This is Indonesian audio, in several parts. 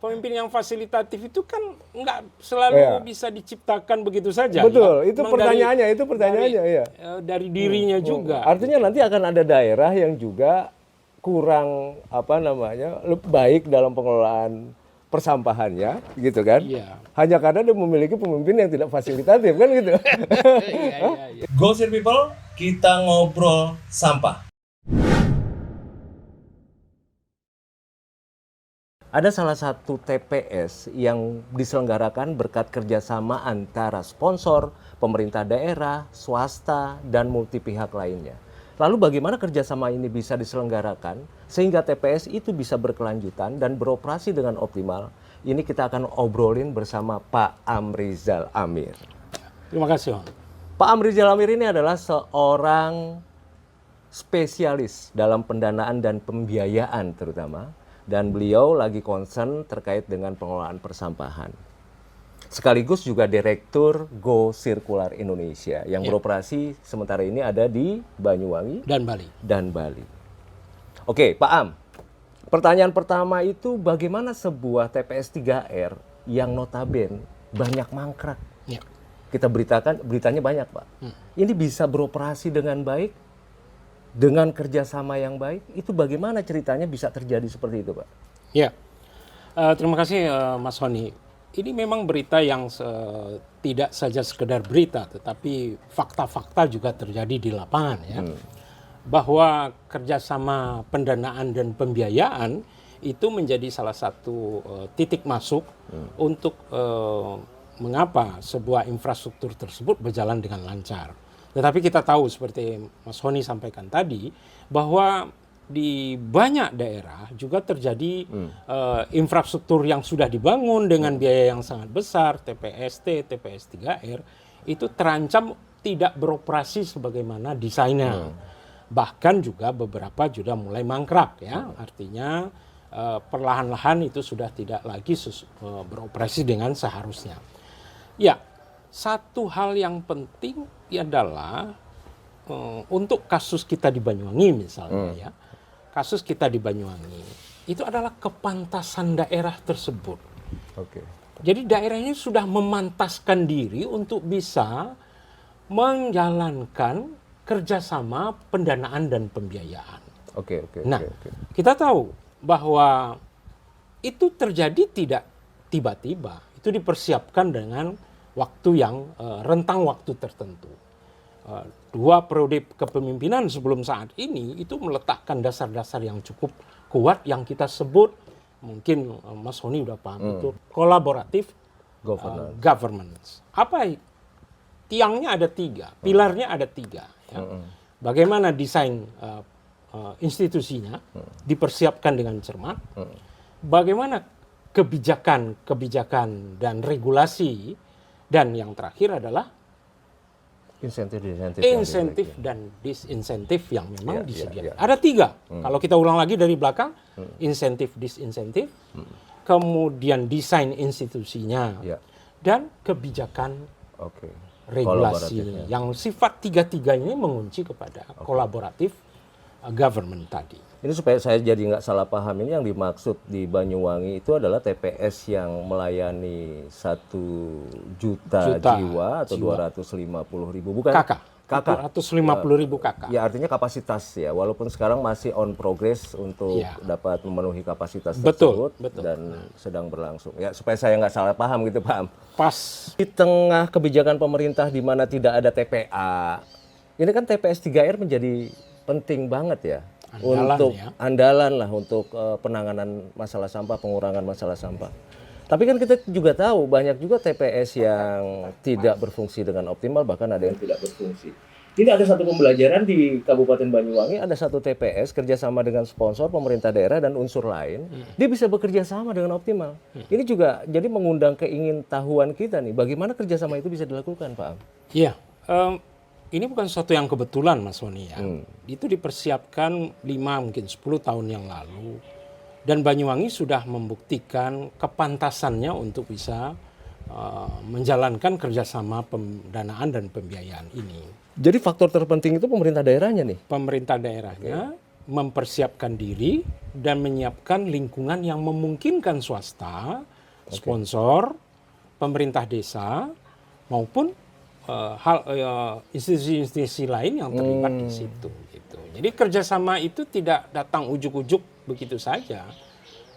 pemimpin yang fasilitatif itu kan nggak selalu bisa diciptakan begitu saja. Betul, ya. itu pertanyaannya, iya. Dari dirinya juga. Artinya nanti akan ada daerah yang juga kurang baik dalam pengelolaan persampahannya, gitu kan? Iya. Hanya karena dia memiliki pemimpin yang tidak fasilitatif, kan gitu. Iya. Go Share People, kita ngobrol sampah. Ada salah satu TPS yang diselenggarakan berkat kerjasama antara sponsor, pemerintah daerah, swasta, dan multi pihak lainnya. Lalu bagaimana kerjasama ini bisa diselenggarakan sehingga TPS itu bisa berkelanjutan dan beroperasi dengan optimal? Ini kita akan obrolin bersama Pak Amrizal Amir. Terima kasih, Om. Pak Amrizal Amir ini adalah seorang spesialis dalam pendanaan dan pembiayaan terutama. Dan beliau lagi concern terkait dengan pengelolaan persampahan. Sekaligus juga Direktur Go Circular Indonesia yang beroperasi sementara ini ada di Banyuwangi dan Bali. Oke, Pak Am. Pertanyaan pertama itu bagaimana sebuah TPS 3R yang notabene banyak mangkrak. Ya. Kita beritanya banyak, Pak. Ini bisa beroperasi dengan baik, dengan kerjasama yang baik, itu bagaimana ceritanya bisa terjadi seperti itu, Pak? Ya, terima kasih Mas Honi. Ini memang berita yang tidak saja sekedar berita, tetapi fakta-fakta juga terjadi di lapangan ya. Bahwa kerjasama pendanaan dan pembiayaan itu menjadi salah satu titik masuk untuk mengapa sebuah infrastruktur tersebut berjalan dengan lancar. Tetapi kita tahu seperti Mas Honi sampaikan tadi bahwa di banyak daerah juga terjadi infrastruktur yang sudah dibangun dengan biaya yang sangat besar, TPST, TPS 3R, itu terancam tidak beroperasi sebagaimana desainnya. Bahkan juga beberapa sudah mulai mangkrak ya, artinya perlahan-lahan itu sudah tidak lagi beroperasi dengan seharusnya. Ya, satu hal yang penting adalah untuk kasus kita di Banyuwangi misalnya ya, kasus kita di Banyuwangi itu adalah kepantasan daerah tersebut. Oke. Jadi daerah ini sudah memantaskan diri untuk bisa menjalankan kerjasama pendanaan dan pembiayaan. Oke. Nah, kita tahu bahwa itu terjadi tidak tiba-tiba, itu dipersiapkan dengan waktu yang rentang waktu tertentu. 2 periode kepemimpinan sebelum saat ini itu meletakkan dasar-dasar yang cukup kuat yang kita sebut, mungkin Mas Honi udah paham itu, kolaboratif governance. Apa? Tiangnya ada 3, pilarnya ada 3. Ya. Bagaimana desain institusinya dipersiapkan dengan cermat, bagaimana kebijakan dan regulasi, dan yang terakhir adalah insentif dan disinsentif yang memang disediakan. Ada 3. Kalau kita ulang lagi dari belakang, insentif, disinsentif, kemudian desain institusinya, dan kebijakan regulasi yang sifat 3 ini mengunci kepada kolaboratif government tadi. Ini supaya saya jadi nggak salah paham, ini yang dimaksud di Banyuwangi itu adalah TPS yang melayani 1 juta jiwa atau 250.000, bukan? KK. 250.000 KK. Ya, artinya kapasitas ya, walaupun sekarang masih on progress untuk dapat memenuhi kapasitas tersebut dan sedang berlangsung. Ya, supaya saya nggak salah paham gitu, Pak. Pas. Di tengah kebijakan pemerintah di mana tidak ada TPA, ini kan TPS 3R menjadi penting banget ya. Andalan lah untuk penanganan masalah sampah, pengurangan masalah sampah. Tapi kan kita juga tahu banyak juga TPS yang tidak berfungsi dengan optimal, bahkan ada yang tidak berfungsi. Ini ada satu pembelajaran di Kabupaten Banyuwangi, ada satu TPS kerjasama dengan sponsor, pemerintah daerah dan unsur lain, dia bisa bekerja sama dengan optimal. Ini juga jadi mengundang keingintahuan kita nih, bagaimana kerjasama itu bisa dilakukan, Pak? Iya. Ini bukan sesuatu yang kebetulan, Mas Honi ya. Itu dipersiapkan 5 mungkin 10 tahun yang lalu. Dan Banyuwangi sudah membuktikan kepantasannya untuk bisa menjalankan kerjasama pendanaan dan pembiayaan ini. Jadi faktor terpenting itu pemerintah daerahnya nih? Pemerintah daerahnya, mempersiapkan diri dan menyiapkan lingkungan yang memungkinkan swasta, sponsor, pemerintah desa maupun institusi-institusi lain yang terlibat di situ. Gitu. Jadi kerjasama itu tidak datang ujuk-ujuk begitu saja.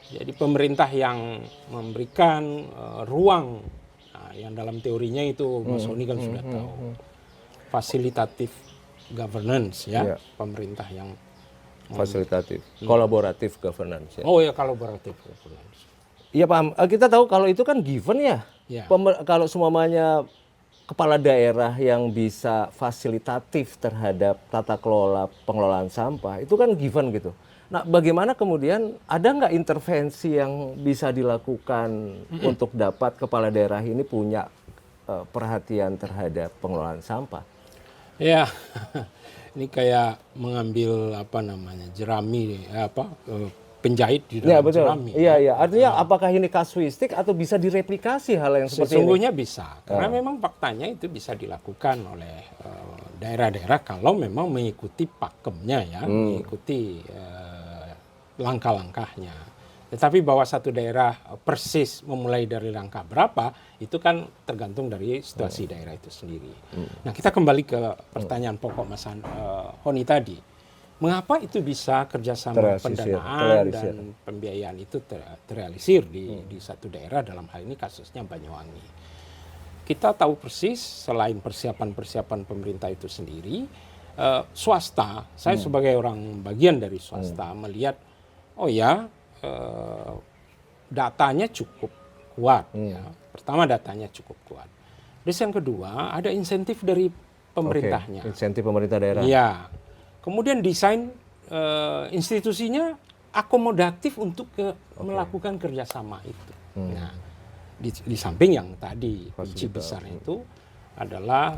Jadi pemerintah yang memberikan ruang, yang dalam teorinya itu Mas Soni kan sudah tahu, fasilitatif governance ya, pemerintah yang fasilitatif, kolaboratif governance. Ya. Oh ya, kolaboratif governance. Iya paham. Kita tahu kalau itu kan given ya. Ya. Kalau semuanya kepala daerah yang bisa fasilitatif terhadap tata kelola pengelolaan sampah itu kan given gitu. Nah, bagaimana kemudian ada nggak intervensi yang bisa dilakukan untuk dapat kepala daerah ini punya perhatian terhadap pengelolaan sampah? Ya, ini kayak mengambil jerami penjahit di dalam jerami. Iya. Artinya apakah ini kasuistik atau bisa direplikasi hal yang seperti Sesungguhnya ini? Bisa, karena memang faktanya itu bisa dilakukan oleh daerah-daerah kalau memang mengikuti pakemnya ya, mengikuti langkah-langkahnya. Tetapi bahwa satu daerah persis memulai dari langkah berapa, itu kan tergantung dari situasi daerah itu sendiri. Nah, kita kembali ke pertanyaan pokok Mas Honi tadi. Mengapa itu bisa kerjasama pendanaan dan pembiayaan itu terrealisir di satu daerah, dalam hal ini kasusnya Banyuwangi. Kita tahu persis selain persiapan-persiapan pemerintah itu sendiri, swasta, saya sebagai orang bagian dari swasta melihat, datanya cukup kuat. Ya. Pertama, datanya cukup kuat. Terus yang kedua, ada insentif dari pemerintahnya. Insentif pemerintah daerah. Iya. Kemudian desain institusinya akomodatif untuk melakukan kerjasama itu. Nah, di samping yang tadi kunci besar itu adalah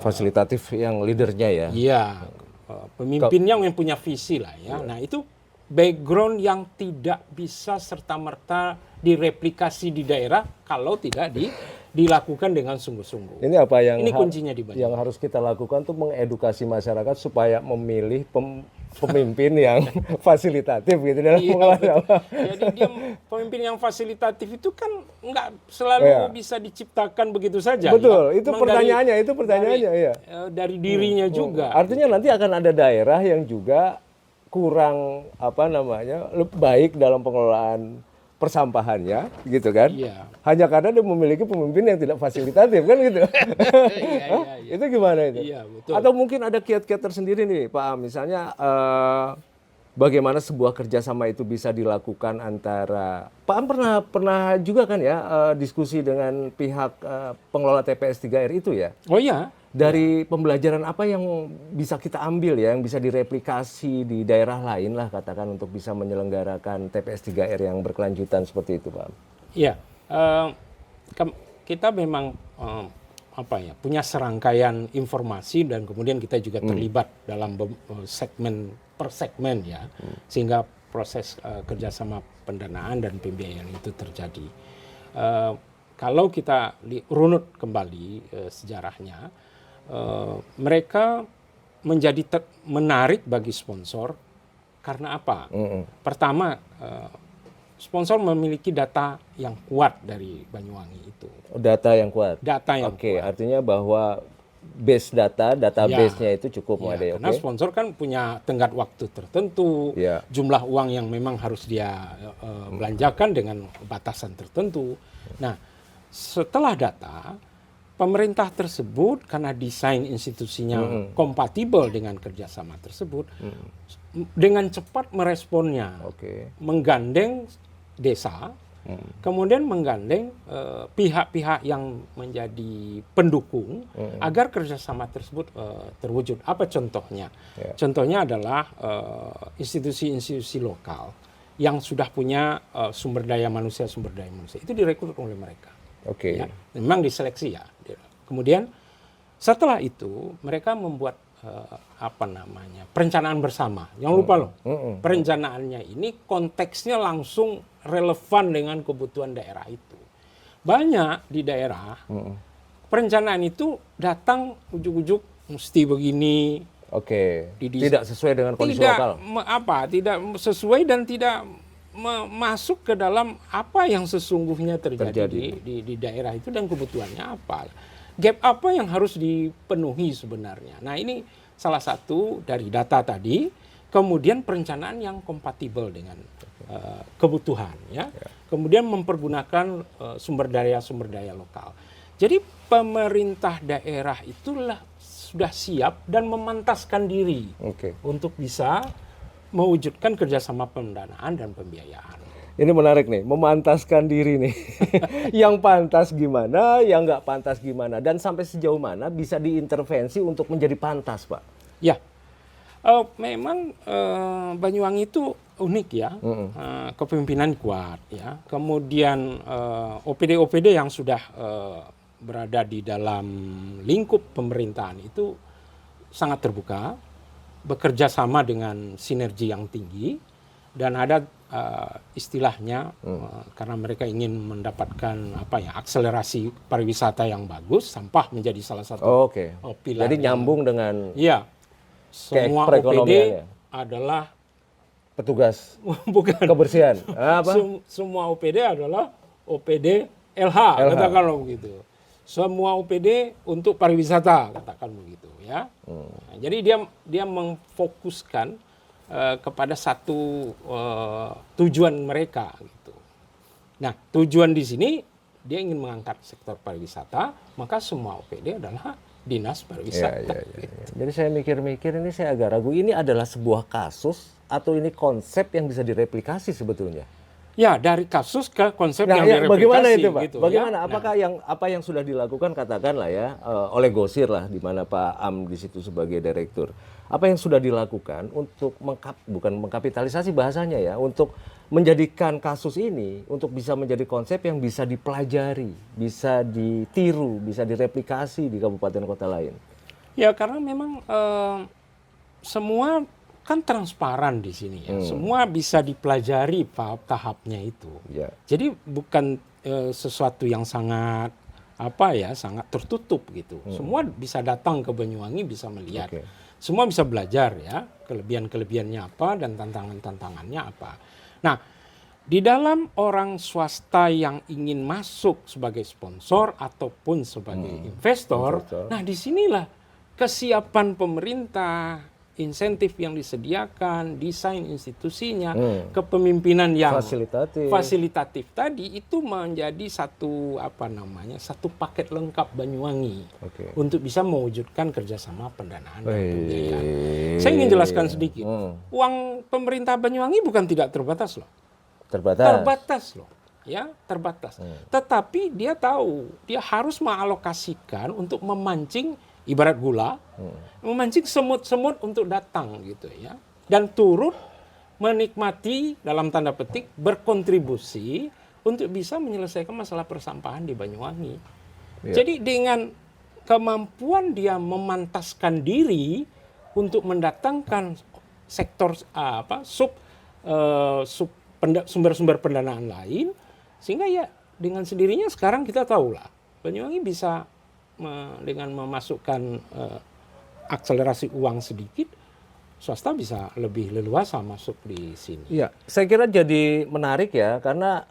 fasilitatif yang leadernya ya. Iya, pemimpinnya yang punya visi lah ya. Nah, itu background yang tidak bisa serta-merta direplikasi di daerah kalau tidak dilakukan dengan sungguh-sungguh. Ini apa yang kuncinya di Banyuwangi. Yang harus kita lakukan untuk mengedukasi masyarakat supaya memilih pemimpin yang fasilitatif gitu dalam pengelolaan. Jadi dia pemimpin yang fasilitatif itu kan nggak selalu bisa diciptakan begitu saja. Betul, ya. itu pertanyaannya, dari dirinya juga. Artinya nanti akan ada daerah yang juga kurang baik dalam pengelolaan persampahannya gitu kan. Iya. Hanya karena dia memiliki pemimpin yang tidak fasilitatif kan gitu. Iya. Itu gimana itu? Iya, betul. Atau mungkin ada kiat-kiat tersendiri nih Pak Am, misalnya bagaimana sebuah kerjasama itu bisa dilakukan antara Pak Am pernah juga kan ya diskusi dengan pihak pengelola TPS 3R itu ya? Oh iya. Dari pembelajaran apa yang bisa kita ambil ya, yang bisa direplikasi di daerah lain lah katakan untuk bisa menyelenggarakan TPS 3R yang berkelanjutan seperti itu Pak? Iya, kita memang punya serangkaian informasi dan kemudian kita juga terlibat dalam segmen per segmen ya, sehingga proses kerjasama pendanaan dan pembiayaan itu terjadi. Kalau kita runut kembali sejarahnya, mereka menjadi menarik bagi sponsor karena apa? Pertama, sponsor memiliki data yang kuat dari Banyuwangi itu. Data yang kuat. Data yang kuat. Artinya bahwa database-nya itu cukup memadai. Karena sponsor kan punya tenggat waktu tertentu, jumlah uang yang memang harus dia belanjakan dengan batasan tertentu. Nah, setelah data, pemerintah tersebut karena desain institusinya kompatibel dengan kerjasama tersebut, dengan cepat meresponnya, menggandeng desa, kemudian menggandeng pihak-pihak yang menjadi pendukung agar kerjasama tersebut terwujud. Apa contohnya? Contohnya adalah institusi-institusi lokal yang sudah punya sumber daya manusia itu direkrut oleh mereka. Ya, memang diseleksi ya. Kemudian setelah itu mereka membuat perencanaan bersama. Jangan lupa loh, perencanaannya ini konteksnya langsung relevan dengan kebutuhan daerah itu. Banyak di daerah perencanaan itu datang ujuk-ujuk mesti begini, Oke. Didesain. Tidak sesuai dengan kondisi lokal. Tidak sesuai dan tidak masuk ke dalam apa yang sesungguhnya terjadi. Di daerah itu dan kebutuhannya apa. Gap apa yang harus dipenuhi sebenarnya. Nah, ini salah satu dari data tadi, kemudian perencanaan yang kompatibel dengan kebutuhan, ya. Kemudian mempergunakan sumber daya lokal. Jadi pemerintah daerah itulah sudah siap dan memantaskan diri untuk bisa mewujudkan kerjasama pendanaan dan pembiayaan. Ini menarik nih, memantaskan diri nih. Yang pantas gimana, yang nggak pantas gimana, dan sampai sejauh mana bisa diintervensi untuk menjadi pantas, Pak? Ya, memang Banyuwangi itu unik ya, kepemimpinan kuat ya. Kemudian OPD-OPD yang sudah berada di dalam lingkup pemerintahan itu sangat terbuka, bekerja sama dengan sinergi yang tinggi, dan ada istilahnya karena mereka ingin mendapatkan akselerasi pariwisata yang bagus, sampah menjadi salah satu pilar. Jadi nyambung dengan semua OPD adalah petugas bukan kebersihan. Semua OPD adalah OPD LH. Katakanlah begitu. Semua OPD untuk pariwisata, katakan begitu ya. Nah, jadi dia memfokuskan kepada satu tujuan mereka gitu. Nah, tujuan di sini dia ingin mengangkat sektor pariwisata, maka semua OPD adalah dinas pariwisata. Gitu. Jadi saya mikir-mikir, ini saya agak ragu, ini adalah sebuah kasus atau ini konsep yang bisa direplikasi sebetulnya? Ya, dari kasus ke konsep yang direplikasi. Bagaimana itu, Pak? Gitu, bagaimana? Ya? Apakah apa yang sudah dilakukan, katakanlah ya, oleh Gosir lah, di mana Pak Am di situ sebagai direktur. Apa yang sudah dilakukan untuk bukan mengkapitalisasi bahasanya ya, untuk menjadikan kasus ini untuk bisa menjadi konsep yang bisa dipelajari, bisa ditiru, bisa direplikasi di kabupaten kota lain? Ya, karena memang semua kan transparan di sini ya. Semua bisa dipelajari tahapnya itu. Jadi bukan sesuatu yang sangat sangat tertutup gitu. Semua bisa datang ke Banyuwangi, bisa melihat. Semua bisa belajar ya, kelebihan-kelebihannya apa dan tantangan-tantangannya apa. Nah, di dalam orang swasta yang ingin masuk sebagai sponsor ataupun sebagai investor, nah disinilah kesiapan pemerintah, insentif yang disediakan, desain institusinya, kepemimpinan yang fasilitatif tadi itu menjadi satu satu paket lengkap Banyuwangi untuk bisa mewujudkan kerjasama pendanaan dan pembiayaan. Saya ingin jelaskan sedikit, uang pemerintah Banyuwangi bukan tidak terbatas loh, terbatas loh, ya terbatas. Tetapi dia tahu dia harus mengalokasikan untuk memancing ibarat gula, memancing semut-semut untuk datang gitu ya, dan turut menikmati dalam tanda petik berkontribusi untuk bisa menyelesaikan masalah persampahan di Banyuwangi. Jadi dengan kemampuan dia memantaskan diri untuk mendatangkan sektor sumber-sumber pendanaan lain, sehingga ya dengan sendirinya sekarang kita tahu lah Banyuwangi bisa dengan memasukkan akselerasi uang sedikit, swasta bisa lebih leluasa masuk di sini. Iya, saya kira jadi menarik ya, karena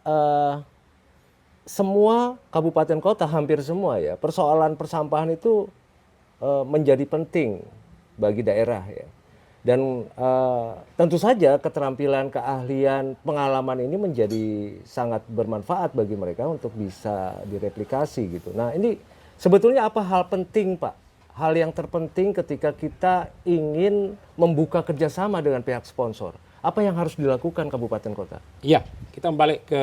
semua kabupaten kota, hampir semua ya, persoalan persampahan itu menjadi penting bagi daerah ya. Dan tentu saja keterampilan, keahlian, pengalaman ini menjadi sangat bermanfaat bagi mereka untuk bisa direplikasi gitu. Nah ini sebetulnya apa hal penting, Pak? Hal yang terpenting ketika kita ingin membuka kerjasama dengan pihak sponsor. Apa yang harus dilakukan kabupaten kota? Iya, kita balik ke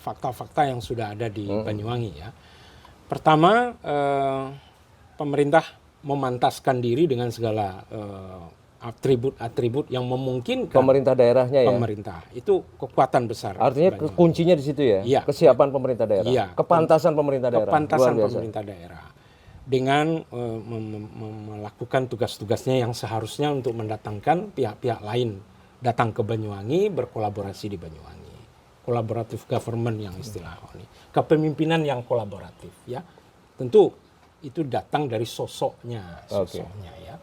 fakta-fakta yang sudah ada di Banyuwangi ya. Pertama, pemerintah memantaskan diri dengan segala atribut-atribut yang memungkinkan. Pemerintah daerahnya ya? Pemerintah. Itu kekuatan besar. Artinya kuncinya di situ ya? Iya. Kesiapan pemerintah daerah? Iya. Kepantasan pemerintah daerah? Kepantasan pemerintah daerah. Dengan melakukan tugas-tugasnya yang seharusnya untuk mendatangkan pihak-pihak lain datang ke Banyuwangi, berkolaborasi di Banyuwangi. Collaborative government yang istilah ini. Kepemimpinan yang kolaboratif ya. Tentu itu datang dari sosoknya ya.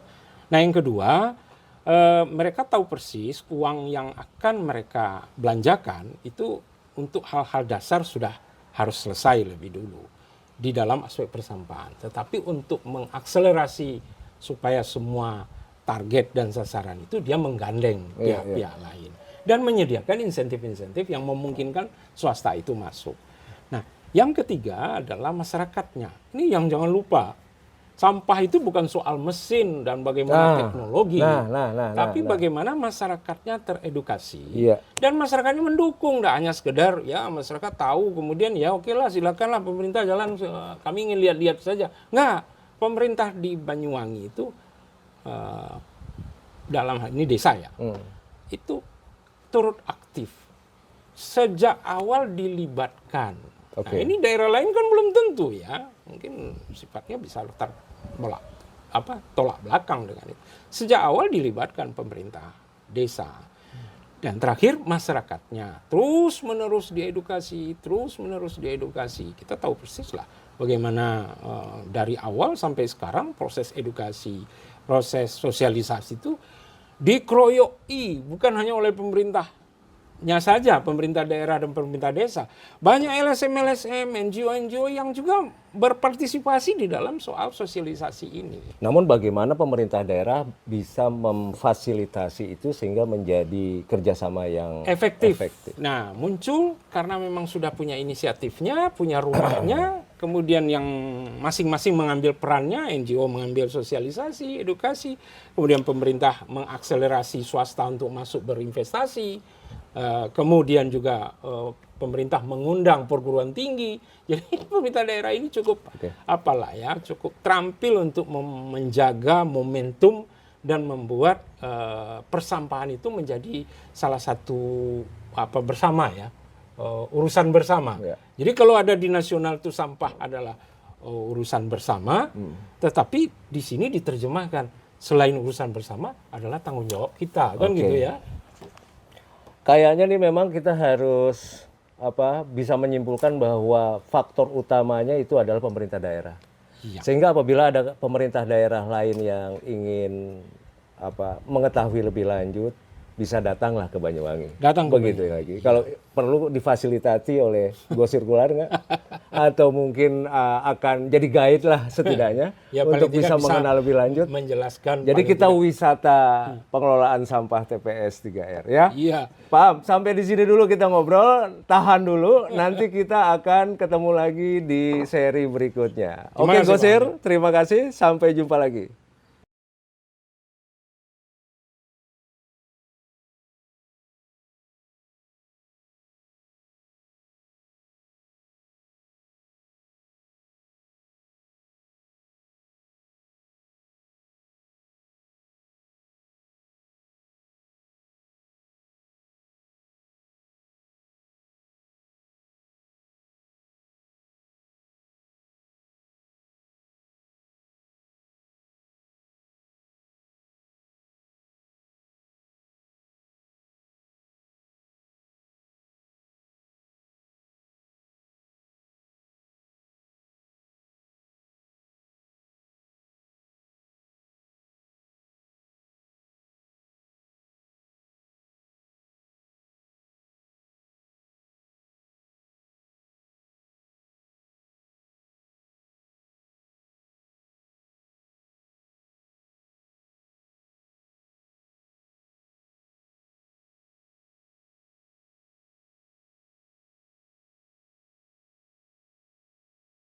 Nah, yang kedua, mereka tahu persis uang yang akan mereka belanjakan itu untuk hal-hal dasar sudah harus selesai lebih dulu di dalam aspek persampahan. Tetapi untuk mengakselerasi supaya semua target dan sasaran itu dia menggandeng pihak-pihak lain dan menyediakan insentif-insentif yang memungkinkan swasta itu masuk. Nah, yang ketiga adalah masyarakatnya. Ini yang jangan lupa. Sampah itu bukan soal mesin dan bagaimana teknologi, tapi bagaimana masyarakatnya teredukasi dan masyarakatnya mendukung. Tidak hanya sekedar ya masyarakat tahu kemudian ya oke lah silakanlah pemerintah jalan, kami ingin lihat-lihat saja. Nggak, pemerintah di Banyuwangi itu dalam hal ini desa ya, itu turut aktif sejak awal dilibatkan. Nah, ini daerah lain kan belum tentu ya, mungkin sifatnya bisa tolak belakang dengan itu. Sejak awal dilibatkan pemerintah desa. Dan terakhir masyarakatnya terus menerus diedukasi. Kita tahu persis lah bagaimana dari awal sampai sekarang proses edukasi, proses sosialisasi itu dikeroyoki bukan hanya oleh pemerintahnya saja, pemerintah daerah dan pemerintah desa. Banyak LSM, NGO yang juga berpartisipasi di dalam soal sosialisasi ini. Namun bagaimana pemerintah daerah bisa memfasilitasi itu sehingga menjadi kerjasama yang efektif? Nah, muncul karena memang sudah punya inisiatifnya, punya rumahnya, kemudian yang masing-masing mengambil perannya, NGO mengambil sosialisasi, edukasi, kemudian pemerintah mengakselerasi swasta untuk masuk berinvestasi, kemudian juga pemerintah mengundang perguruan tinggi. Jadi pemerintah daerah ini cukup cukup terampil untuk menjaga momentum dan membuat persampahan itu menjadi salah satu bersama ya, urusan bersama. Jadi kalau ada di nasional itu sampah adalah urusan bersama, tetapi di sini diterjemahkan selain urusan bersama adalah tanggung jawab kita, kan gitu ya. Kayaknya nih memang kita harus bisa menyimpulkan bahwa faktor utamanya itu adalah pemerintah daerah. Sehingga apabila ada pemerintah daerah lain yang ingin mengetahui lebih lanjut, bisa datanglah ke Banyuwangi. Begitu lagi. Kalau perlu difasilitasi oleh Go Sirkular nggak? Atau mungkin akan jadi guide lah setidaknya untuk bisa mengenal lebih lanjut. Menjelaskan. Jadi kita wisata pengelolaan sampah TPS 3R ya. Iya. Paham. Sampai di sini dulu kita ngobrol. Tahan dulu. Nanti kita akan ketemu lagi di seri berikutnya. Oke, Go Sir. Terima kasih. Sampai jumpa lagi.